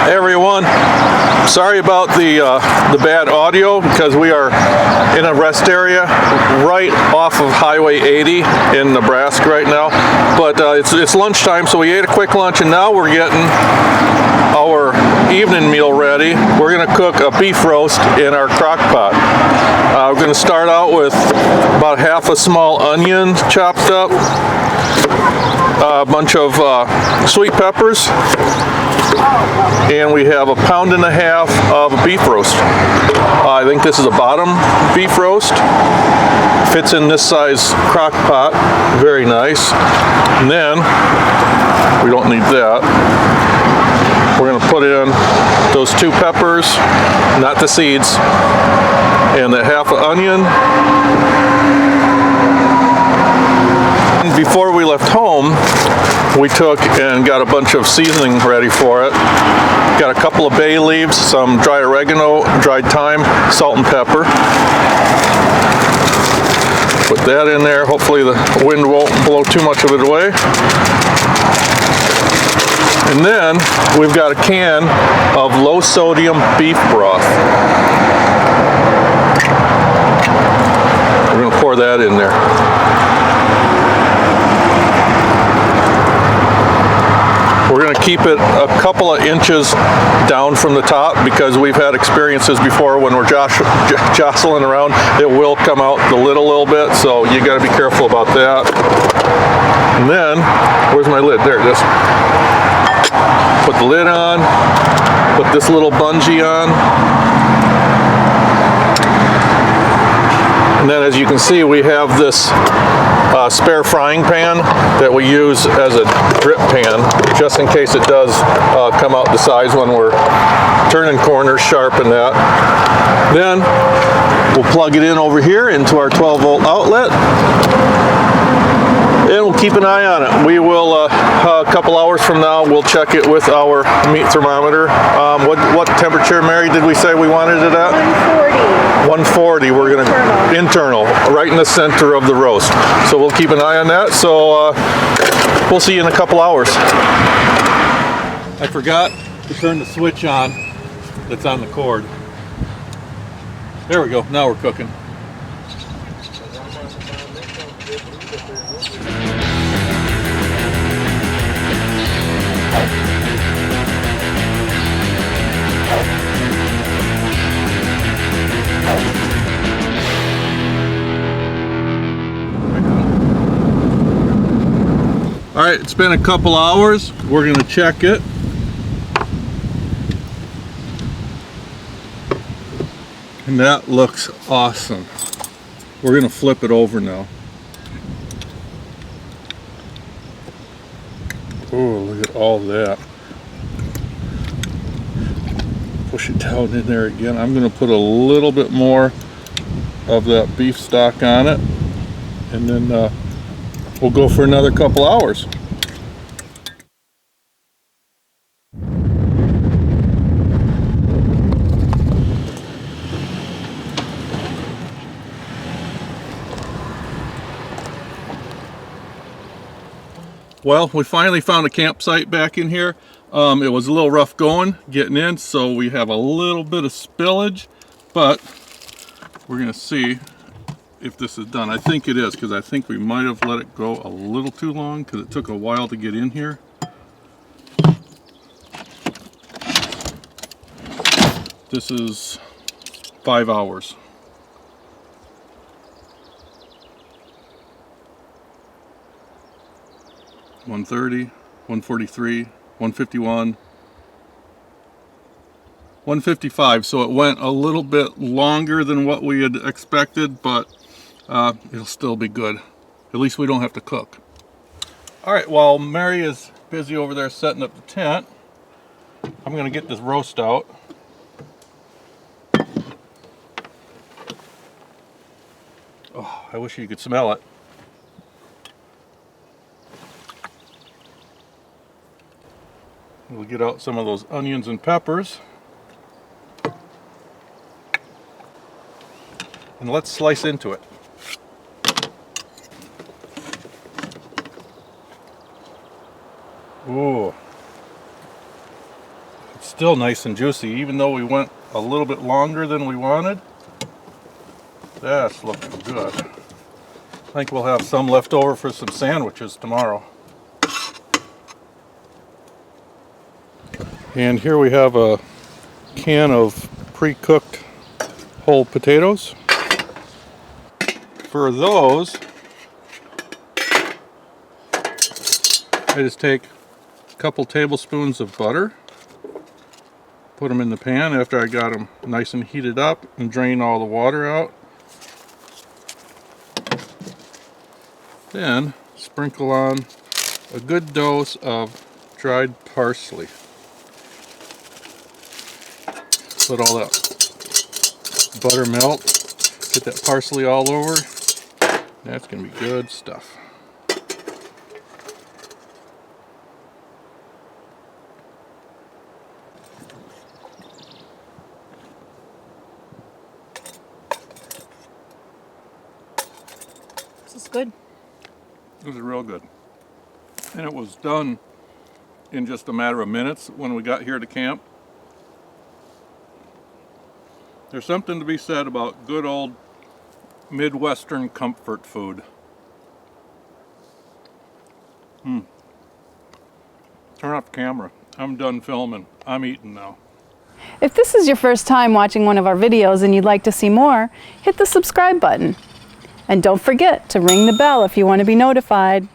Hey everyone, sorry about the bad audio because we are in a rest area right off of Highway 80 in Nebraska right now. But it's lunchtime, so we ate a quick lunch and now we're getting our evening meal ready. We're going to cook a beef roast in our crock pot. We're going to start out with about half a small onion chopped up, a bunch of sweet peppers, and we have 1.5 pounds of beef roast. I think this is a bottom beef roast. Fits in this size crock pot. Very nice. And then, we don't need that. We're going to put in those 2 peppers, not the seeds, and the half an onion. Before we left home, we took and got a bunch of seasoning ready for it. Got a couple of bay leaves, some dry oregano, dried thyme, salt and pepper. Put that in there. Hopefully the wind won't blow too much of it away. And then we've got a can of low sodium beef broth. We're going to pour that in there. We're going to keep it a couple of inches down from the top because we've had experiences before when we're jostling around, it will come out the lid a little bit, so you got to be careful about that. And then, where's my lid? There it is. Put the lid on, put this little bungee on. And then as you can see, we have this spare frying pan that we use as a drip pan, just in case it does come out the size when we're turning corners sharp and that. Then we'll plug it in over here into our 12-volt outlet, and we'll keep an eye on it. We will, a couple hours from now, we'll check it with our meat thermometer. What temperature, Mary, did we say we wanted it at? 140. We're going to internal, right in the center of the roast. So we'll keep an eye on that. So we'll see you in a couple hours. I forgot to turn the switch on that's on the cord. There we go. Now we're cooking. All right, it's been a couple hours. We're going to check it. And that looks awesome. We're going to flip it over now. Oh, look at all that. Push it down in there again. I'm going to put a little bit more of that beef stock on it. And then we'll go for another couple hours. Well, we finally found a campsite back in here. It was a little rough going, getting in, so we have a little bit of spillage, but we're going to see if this is done. I think it is, because I think we might have let it go a little too long because it took a while to get in here. This is 5 hours. $130, $143, $151, $155. So it went a little bit longer than what we had expected, but it'll still be good. At least we don't have to cook. All right, while Mary is busy over there setting up the tent, I'm going to get this roast out. Oh, I wish you could smell it. We'll get out some of those onions and peppers. And let's slice into it. Ooh. It's still nice and juicy, even though we went a little bit longer than we wanted. That's looking good. I think we'll have some left over for some sandwiches tomorrow. And here we have a can of pre-cooked whole potatoes. For those, I just take a couple tablespoons of butter, put them in the pan after I got them nice and heated up, and drain all the water out. Then sprinkle on a good dose of dried parsley. Let all that butter melt, get that parsley all over. That's going to be good stuff. This is good. It was real good. And it was done in just a matter of minutes when we got here to camp. There's something to be said about good old Midwestern comfort food. Turn off the camera. I'm done filming. I'm eating now. If this is your first time watching one of our videos and you'd like to see more, hit the subscribe button. And don't forget to ring the bell if you want to be notified.